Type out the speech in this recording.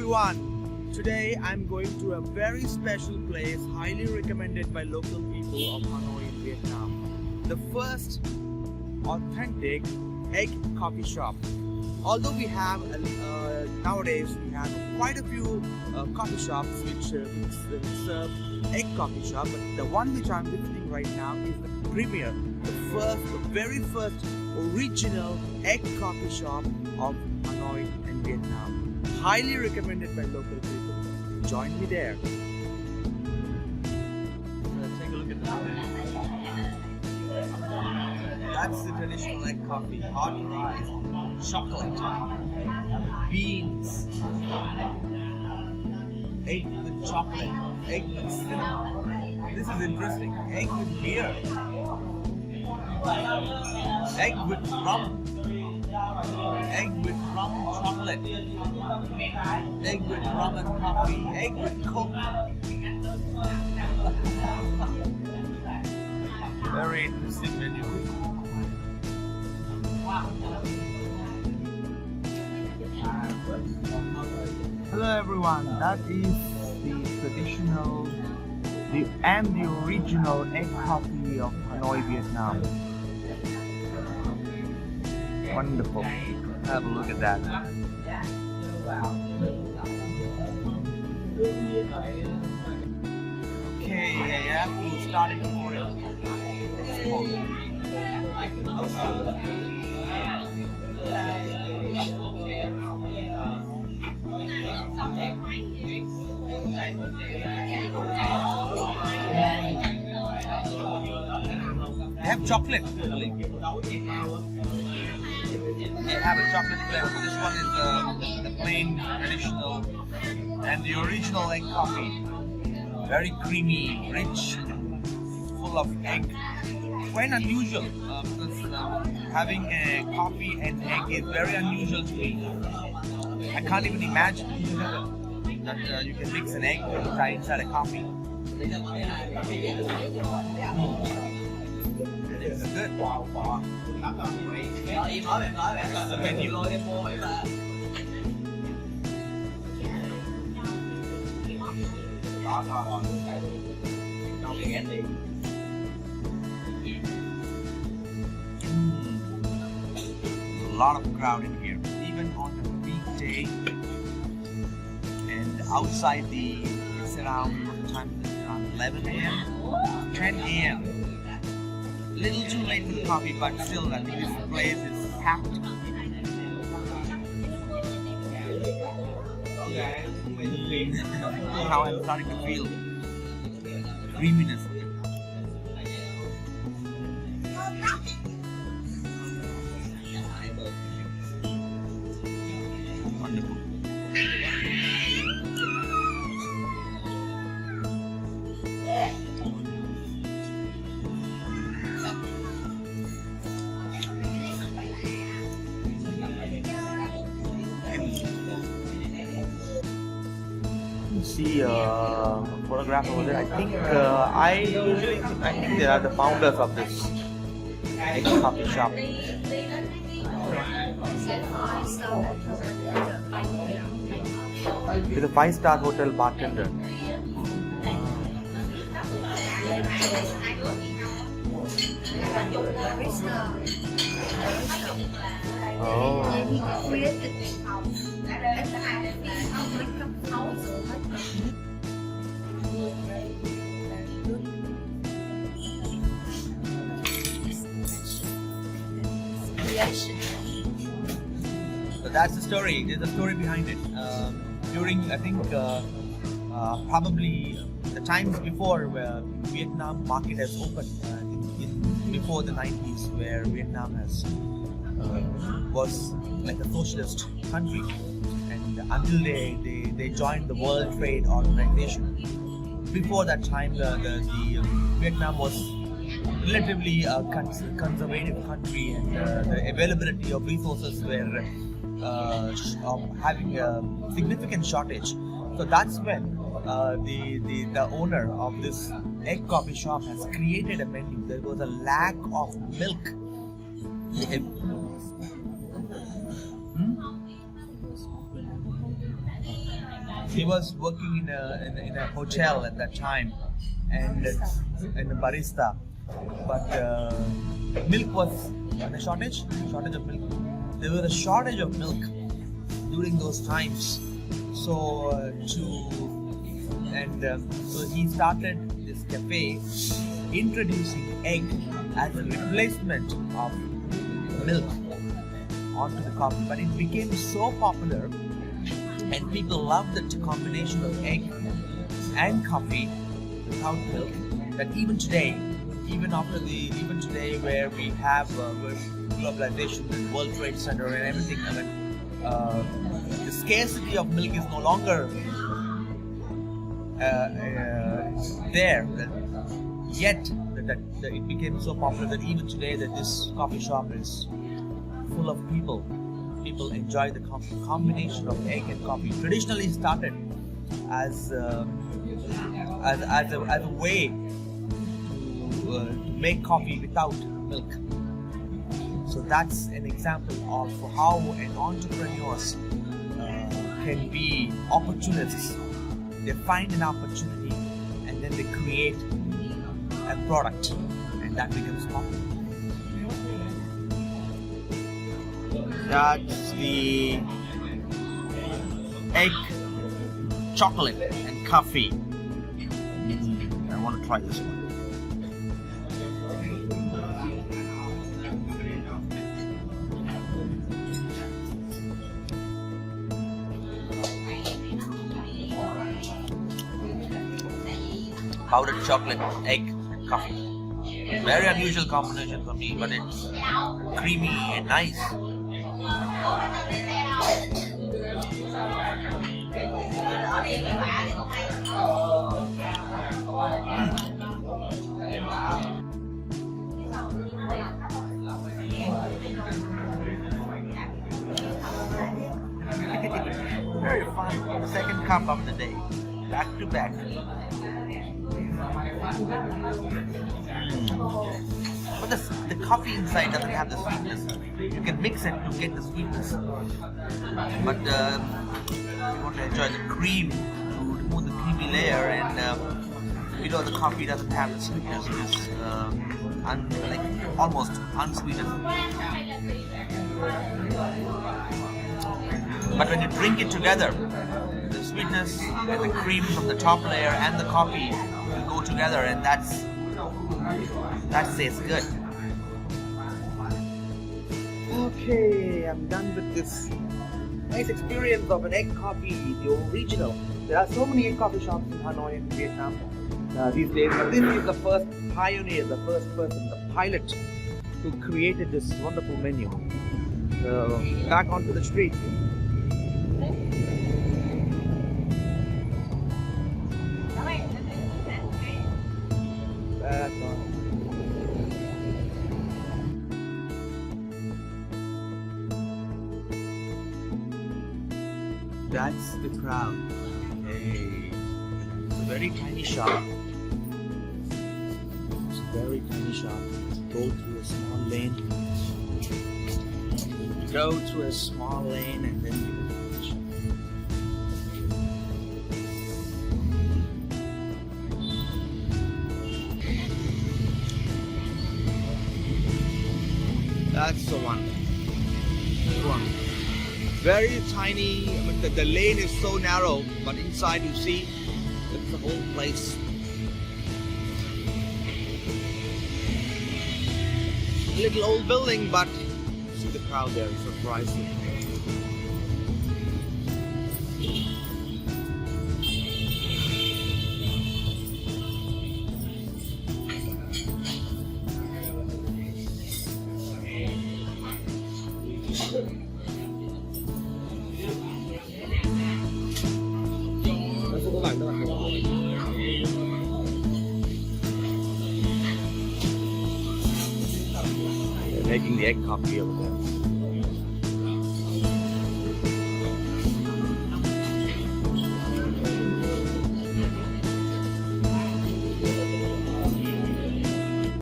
everyone, today I'm going to a very special place highly recommended by local people of Hanoi in Vietnam. The first authentic egg coffee shop. Although we have nowadays we have quite a few coffee shops which serve egg coffee shop, but the one which I'm visiting right now is the premier, the very first original egg coffee shop of Hanoi and Vietnam. Highly recommended by local people. Join me there. Let's take a look at the That's the traditional egg coffee. Hot rice, chocolate, beans, egg with chocolate, egg with cinnamon. This is interesting. Egg with beer, egg with rum, egg with rum chocolate, egg with rum and coffee, egg with coke. Very interesting menu. Hello everyone, that is the traditional and the original egg coffee of Hanoi, Vietnam. Wonderful. Have a look at that. Okay, yeah, we'll start it for it. They have chocolate, I believe. They have a chocolate flavor. So this one is the plain, traditional, and the original egg coffee. Very creamy, rich, full of egg. Quite unusual because having a coffee and egg is very unusual to me. I can't even imagine that you can mix an egg inside a coffee. It's good. The menu. A lot of crowd in here, even on a weekday. And outside it's around 11 a.m., 10 a.m. Little too late for the coffee, but still I think this place is packed. How I'm starting to feel the creaminess of it. Wonderful. See a photograph over there. I think I think they are the founders of this egg coffee shop. With a 5-star hotel bartender. Oh. So that's the story. There's a story behind it. During, I think, probably the times before where Vietnam market has opened, before the 90s, where Vietnam was like a socialist country, and until they joined the World Trade Organization. Before that time, the Vietnam was relatively a conservative country, and the availability of resources were having a significant shortage. So that's when the owner of this egg coffee shop has created a menu. There was a lack of milk. He was working in a hotel at that time, and in a barista. But milk was a shortage of milk. There was a shortage of milk during those times. So so he started this cafe, introducing egg as a replacement of milk onto the coffee. But it became so popular, and people loved the combination of egg and coffee without milk, that even today, where we have globalization and World Trade Center and everything, I mean, the scarcity of milk is no longer there. Yet that it became so popular that even today that this coffee shop is full of people. People enjoy the combination of egg and coffee. Traditionally started as a way to make coffee without milk. So that's an example of how entrepreneurs can be opportunists. They find an opportunity and then they create a product, and that becomes popular. That's the egg chocolate and coffee. I want to try this one. Powdered chocolate, egg, coffee. Very unusual combination for me, but it's creamy and nice. Very fun. Second cup of the day. Back to back. But the coffee inside doesn't have the sweetness. You can mix it to get the sweetness. But you want to enjoy the cream to remove the creamy layer, and the coffee doesn't have the sweetness. It's almost unsweetened. But when you drink it together, the sweetness and the cream from the top layer and the coffee will go together, and that tastes good. Okay, I'm done with this nice experience of an egg coffee, the original. There are so many egg coffee shops in Hanoi and Vietnam these days, but this is the first pioneer, the first person, the pilot who created this wonderful menu. So, back onto the street. That's the crowd. Hey, it's a very tiny shop. It's a very tiny shop. Go through a small lane. Go through a small lane and then you will find the shop. That's the one. Good one. Very tiny. I mean, the lane is so narrow, but inside you see it's the whole place. Little old building, but see the crowd there, it's surprising. They're making the egg coffee over there.